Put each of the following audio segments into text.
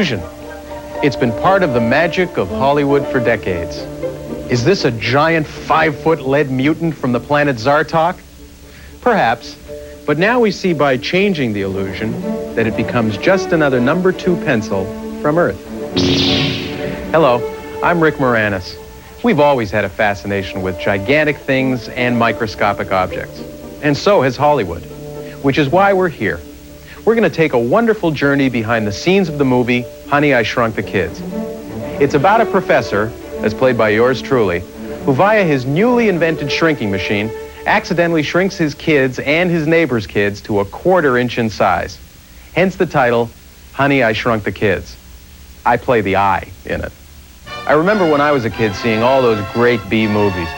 Illusion. It's been part of the magic of Hollywood for decades. Is this a giant 5-foot lead mutant from the planet Zartok? Perhaps, but now we see by changing the illusion that it becomes just another number 2 pencil from Earth. Hello, I'm Rick Moranis. We've always had a fascination with gigantic things and microscopic objects. And so has Hollywood, which is why we're here. We're going to take a wonderful journey behind the scenes of the movie Honey, I Shrunk the Kids. It's about a professor, as played by yours truly, who via his newly invented shrinking machine accidentally shrinks his kids and his neighbors' kids to a 1/4 inch in size. Hence the title, Honey, I Shrunk the Kids. I play the I in it. I remember when I was a kid seeing all those great B movies,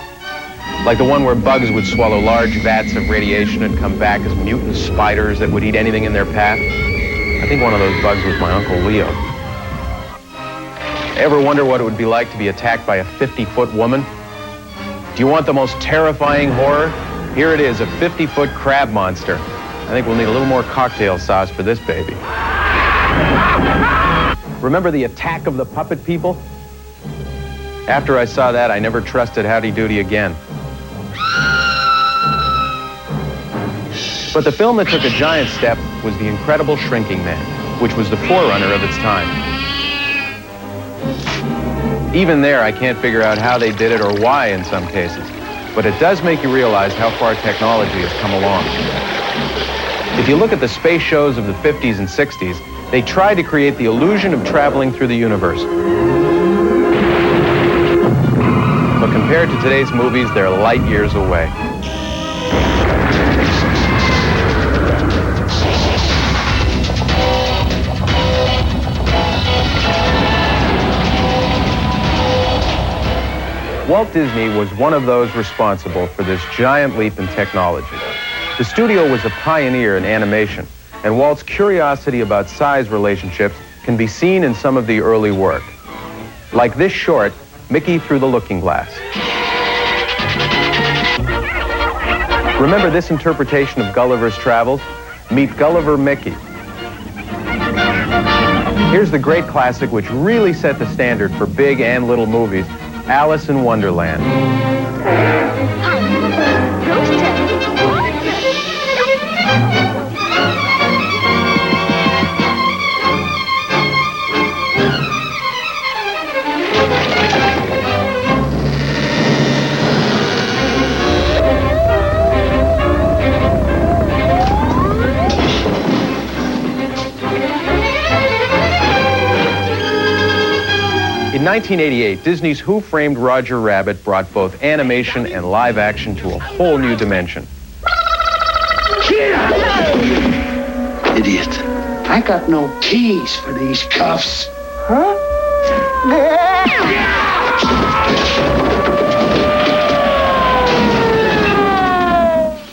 like the one where bugs would swallow large vats of radiation and come back as mutant spiders that would eat anything in their path. I think one of those bugs was my Uncle Leo. Ever wonder what it would be like to be attacked by a 50-foot woman? Do you want the most terrifying horror? Here it is, a 50-foot crab monster. I think we'll need a little more cocktail sauce for this baby. Remember the Attack of the Puppet People? After I saw that, I never trusted Howdy Doody again. But the film that took a giant step was The Incredible Shrinking Man, which was the forerunner of its time. Even there, I can't figure out how they did it or why in some cases, but it does make you realize how far technology has come along. If you look at the space shows of the 50s and 60s, they tried to create the illusion of traveling through the universe. But compared to today's movies, they're light years away. Walt Disney was one of those responsible for this giant leap in technology. The studio was a pioneer in animation, and Walt's curiosity about size relationships can be seen in some of the early work. Like this short, Mickey Through the Looking Glass. Remember this interpretation of Gulliver's Travels? Meet Gulliver Mickey. Here's the great classic which really set the standard for big and little movies, Alice in Wonderland. In 1988, Disney's Who Framed Roger Rabbit brought both animation and live action to a whole new dimension. Idiot. I got no keys for these cuffs. Huh?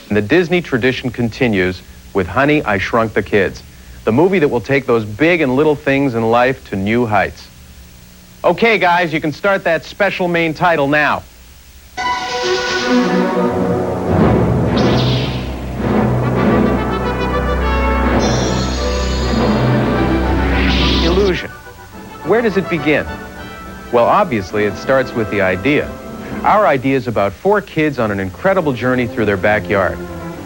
And the Disney tradition continues with Honey, I Shrunk the Kids, the movie that will take those big and little things in life to new heights. Okay, guys, you can start that special main title now. Illusion. Where does it begin? Well, obviously, it starts with the idea. Our idea is about 4 kids on an incredible journey through their backyard.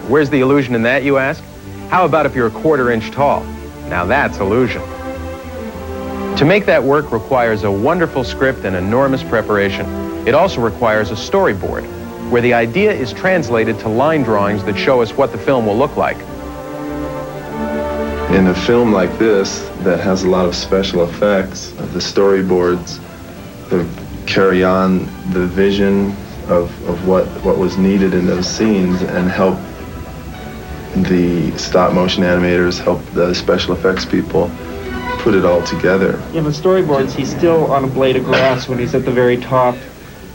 Where's the illusion in that, you ask? How about if you're a 1/4 inch tall? Now that's illusion. To make that work requires a wonderful script and enormous preparation. It also requires a storyboard, where the idea is translated to line drawings that show us what the film will look like. In a film like this, that has a lot of special effects, the storyboards carry on the vision of what was needed in those scenes and help the stop motion animators, help the special effects people put it all together. In the storyboards, he's still on a blade of grass when he's at the very top.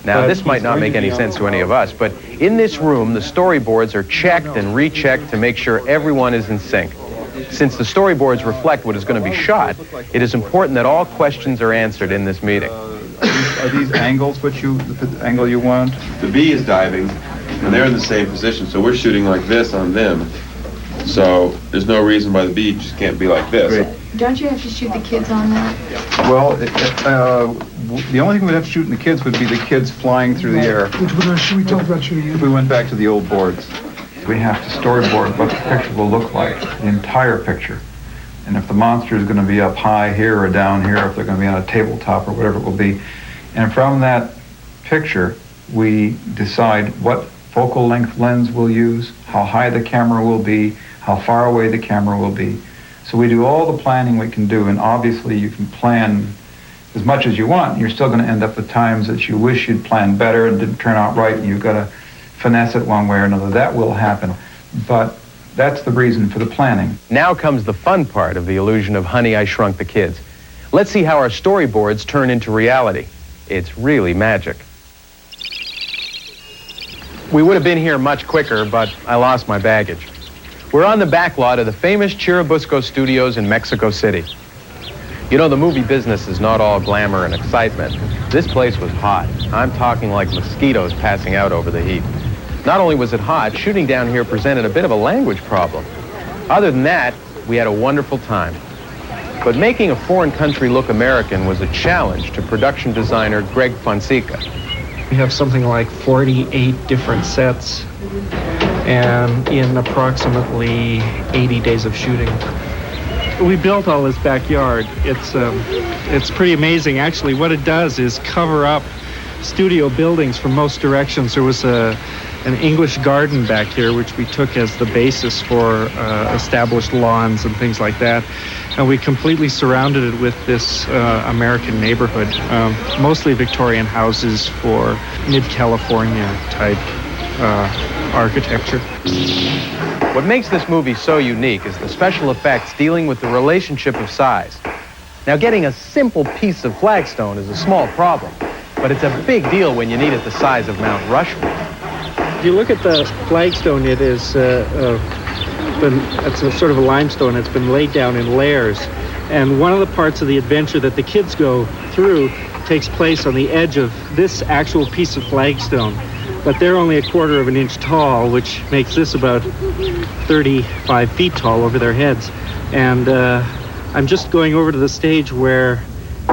Now, this might not make any sense to any of us, but in this room, the storyboards are checked and rechecked to make sure everyone is in sync. Since the storyboards reflect what is going to be shot, it is important that all questions are answered in this meeting. Are these angles the angle you want? The bee is diving, and they're in the same position, so we're shooting like this on them. So there's no reason why the bee just can't be like this. Great. Don't you have to shoot the kids on that? Well, the only thing we'd have to shoot in the kids would be the kids flying through the air. Which one should we talk about shooting? If we went back to the old boards, we have to storyboard what the picture will look like, the entire picture. And if the monster is going to be up high here or down here, if they're going to be on a tabletop or whatever it will be. And from that picture, we decide what focal length lens we'll use, how high the camera will be, how far away the camera will be. So we do all the planning we can do, and obviously you can plan as much as you want. You're still going to end up with times that you wish you'd planned better and didn't turn out right, and you've got to finesse it one way or another. That will happen. But that's the reason for the planning. Now comes the fun part of the illusion of Honey, I Shrunk the Kids. Let's see how our storyboards turn into reality. It's really magic. We would have been here much quicker, but I lost my baggage. We're on the back lot of the famous Churubusco Studios in Mexico City. You know, the movie business is not all glamour and excitement. This place was hot. I'm talking like mosquitoes passing out over the heat. Not only was it hot, shooting down here presented a bit of a language problem. Other than that, we had a wonderful time. But making a foreign country look American was a challenge to production designer Greg Fonseca. We have something like 48 different sets, and in approximately 80 days of shooting. We built all this backyard. It's pretty amazing. Actually, what it does is cover up studio buildings from most directions. There was an English garden back here, which we took as the basis for established lawns and things like that. And we completely surrounded it with this American neighborhood, mostly Victorian houses for mid-California type architecture. What makes this movie so unique is the special effects dealing with the relationship of size. Now, getting a simple piece of flagstone is a small problem, but it's a big deal when you need it the size of Mount Rushmore. If you look at the flagstone, it is it's a sort of a limestone. It's been laid down in layers. And one of the parts of the adventure that the kids go through takes place on the edge of this actual piece of flagstone. But they're only 1/4 of an inch tall, which makes this about 35 feet tall over their heads. And I'm just going over to the stage where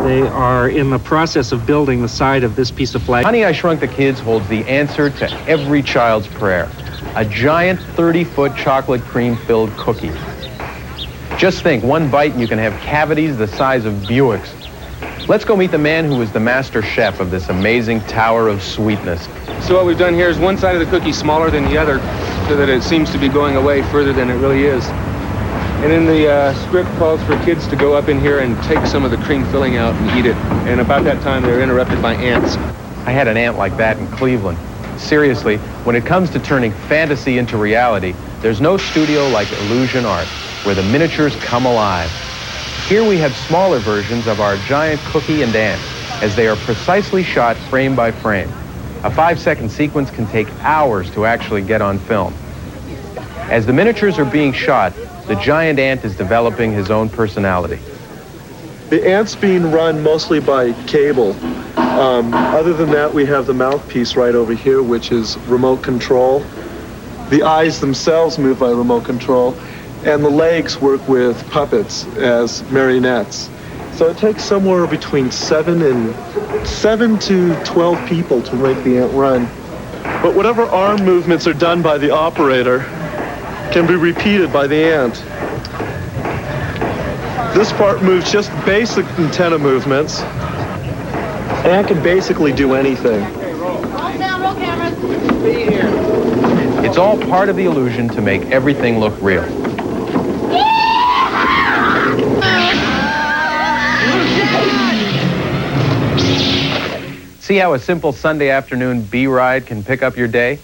they are in the process of building the side of this piece of flag. Honey, I Shrunk the Kids holds the answer to every child's prayer. A giant 30-foot chocolate cream-filled cookie. Just think, one bite and you can have cavities the size of Buicks. Let's go meet the man who was the master chef of this amazing tower of sweetness. So what we've done here is one side of the cookie smaller than the other so that it seems to be going away further than it really is. And then the script calls for kids to go up in here and take some of the cream filling out and eat it. And about that time, they're interrupted by ants. I had an aunt like that in Cleveland. Seriously, when it comes to turning fantasy into reality, there's no studio like Illusion Art, where the miniatures come alive. Here we have smaller versions of our giant cookie and ant, as they are precisely shot frame by frame. A 5-second sequence can take hours to actually get on film. As the miniatures are being shot, the giant ant is developing his own personality. The ant's being run mostly by cable. Other than that, we have the mouthpiece right over here, which is remote control. The eyes themselves move by remote control, and the legs work with puppets as marionettes. So it takes somewhere between 7 to 12 people to make the ant run. But whatever arm movements are done by the operator can be repeated by the ant. This part moves just basic antenna movements. Ant can basically do anything. It's all part of the illusion to make everything look real. See how a simple Sunday afternoon bee ride can pick up your day?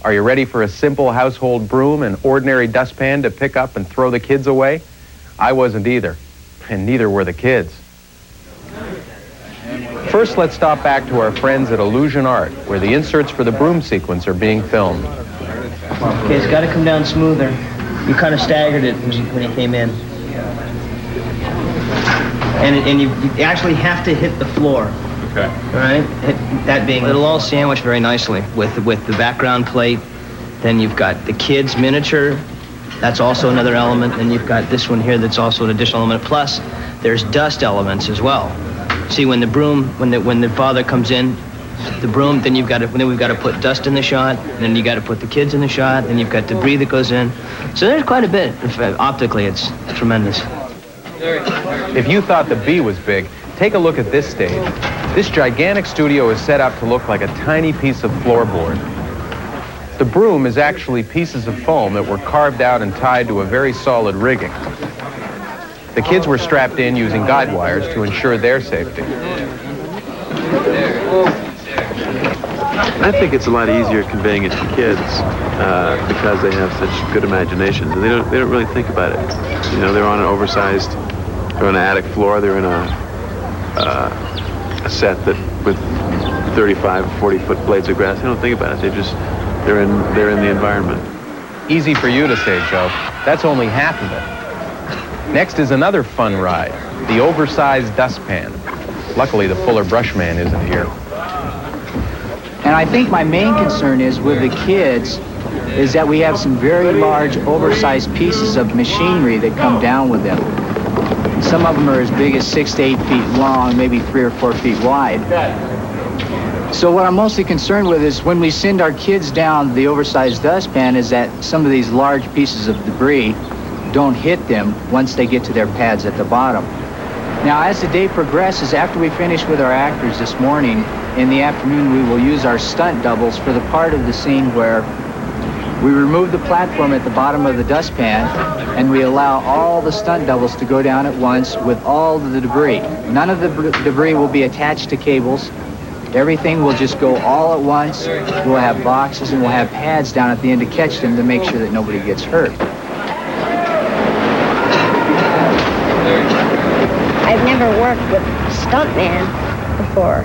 Are you ready for a simple household broom and ordinary dustpan to pick up and throw the kids away? I wasn't either, and neither were the kids. First, let's stop back to our friends at Illusion Art, where the inserts for the broom sequence are being filmed. Okay, it's got to come down smoother. You kind of staggered it when you came in. And you actually have to hit the floor. Okay. All right? That being, it'll all sandwich very nicely with the background plate. Then you've got the kids' miniature That's also another element. And you've got this one here that's also an additional element. Plus, there's dust elements as well. See, when the broom, when the father comes in, the broom, then we've got to put dust in the shot, and then you got to put the kids in the shot, then you've got debris that goes in. So there's quite a bit. Optically, it's tremendous. If you thought the B was big, take a look at this stage. This gigantic studio is set up to look like a tiny piece of floorboard. The broom is actually pieces of foam that were carved out and tied to a very solid rigging. The kids were strapped in using guide wires to ensure their safety. I think it's a lot easier conveying it to kids because they have such good imaginations, and they don't really think about it. You know, they're on an attic floor, they're in a set that with 35, 40-foot blades of grass. They don't think about it. They're in the environment. Easy for you to say, Joe. That's only half of it. Next is another fun ride, the oversized dustpan. Luckily, the Fuller Brushman isn't here. And I think my main concern is with the kids is that we have some very large, oversized pieces of machinery that come down with them. Some of them are as big as 6 to 8 feet long, maybe 3 or 4 feet wide. So what I'm mostly concerned with is when we send our kids down the oversized dustpan is that some of these large pieces of debris don't hit them once they get to their pads at the bottom. Now, as the day progresses, after we finish with our actors this morning, in the afternoon we will use our stunt doubles for the part of the scene where we remove the platform at the bottom of the dustpan and we allow all the stunt doubles to go down at once with all the debris. None of the debris will be attached to cables. Everything will just go all at once. We'll have boxes and we'll have pads down at the end to catch them to make sure that nobody gets hurt. I've never worked with a stuntman before.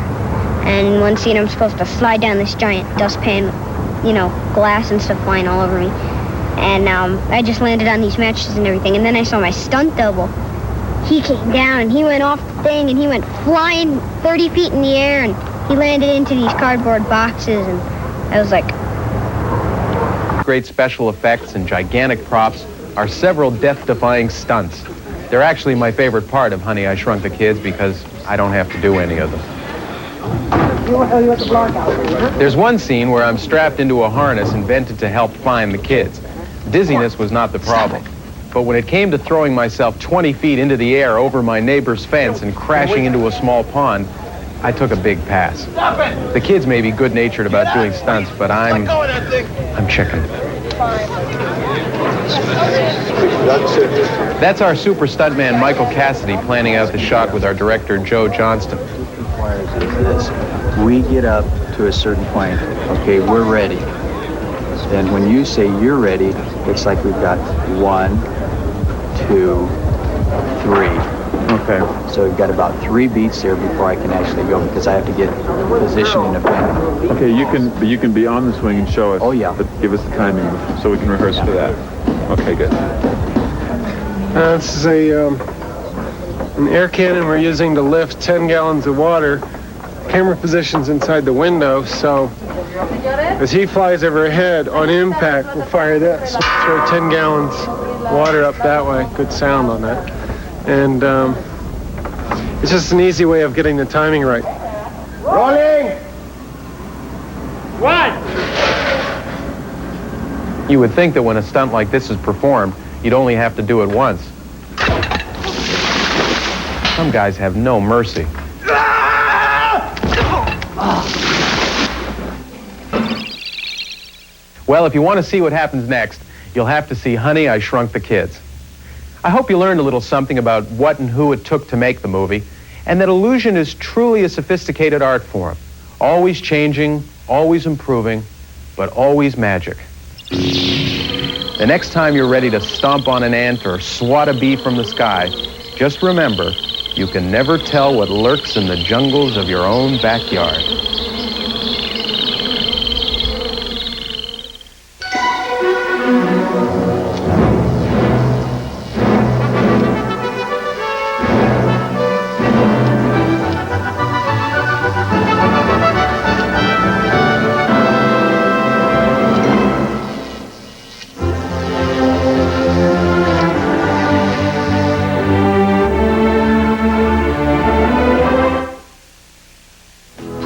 And in one scene I'm supposed to slide down this giant dustpan, you know, glass and stuff flying all over me. And I just landed on these mattresses and everything. And then I saw my stunt double. He came down and he went off the thing and he went flying 30 feet in the air and he landed into these cardboard boxes and I was like... Great special effects and gigantic props are several death-defying stunts. They're actually my favorite part of Honey, I Shrunk the Kids because I don't have to do any of them. There's one scene where I'm strapped into a harness invented to help find the kids. Dizziness was not the problem. But when it came to throwing myself 20 feet into the air over my neighbor's fence and crashing into a small pond, I took a big pass. The kids may be good-natured about doing stunts, but I'm chicken. That's our super stuntman, Michael Cassidy, planning out the shot with our director, Joe Johnston. We get up to a certain point, okay, we're ready. Then when you say you're ready, it's like we've got 1, 2, 3. Okay. So we've got about 3 beats there before I can actually go because I have to get positioned in a bend. Okay, you can be on the swing and show us. Oh, yeah. But give us the timing so we can rehearse for that. Okay, good. This is an air cannon we're using to lift 10 gallons of water. Camera position's inside the window, so as he flies overhead, on impact, we'll fire this. Throw 10 gallons water up that way. Good sound on that. And it's just an easy way of getting the timing right. Rolling! 1! You would think that when a stunt like this is performed, you'd only have to do it once. Some guys have no mercy. Well, if you want to see what happens next, you'll have to see Honey, I Shrunk the Kids. I hope you learned a little something about what and who it took to make the movie, and that illusion is truly a sophisticated art form, always changing, always improving, but always magic. The next time you're ready to stomp on an ant or swat a bee from the sky, just remember, you can never tell what lurks in the jungles of your own backyard.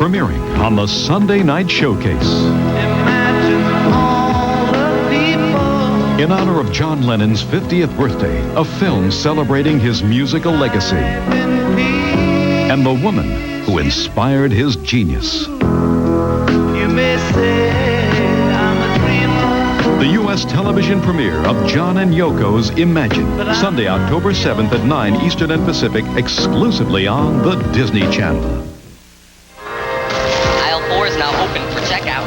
premiering on the Sunday Night Showcase. In honor of John Lennon's 50th birthday, a film celebrating his musical legacy and the woman who inspired his genius. The U.S. television premiere of John and Yoko's Imagine, Sunday, October 7th at 9 Eastern and Pacific, exclusively on the Disney Channel. Aisle 4 is now open for checkout.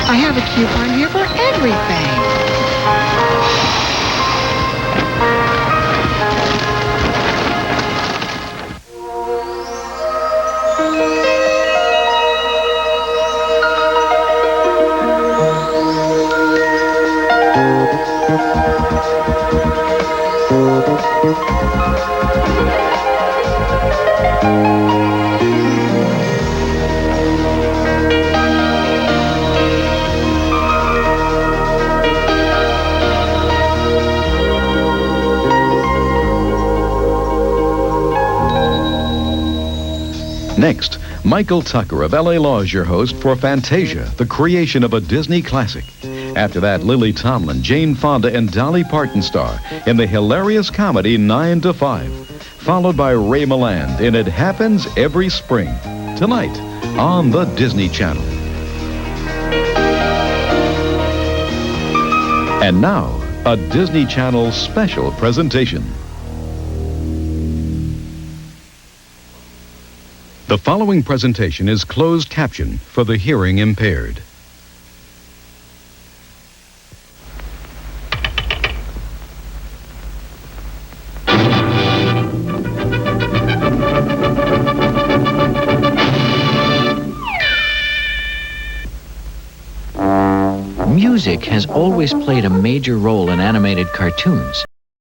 I have a coupon here for everything. Next, Michael Tucker of L.A. Law is your host for Fantasia, the creation of a Disney classic. After that, Lily Tomlin, Jane Fonda, and Dolly Parton star in the hilarious comedy 9 to 5, followed by Ray Milland in It Happens Every Spring, tonight on the Disney Channel. And now, a Disney Channel special presentation. The following presentation is closed caption for the hearing impaired. Music has always played a major role in animated cartoons.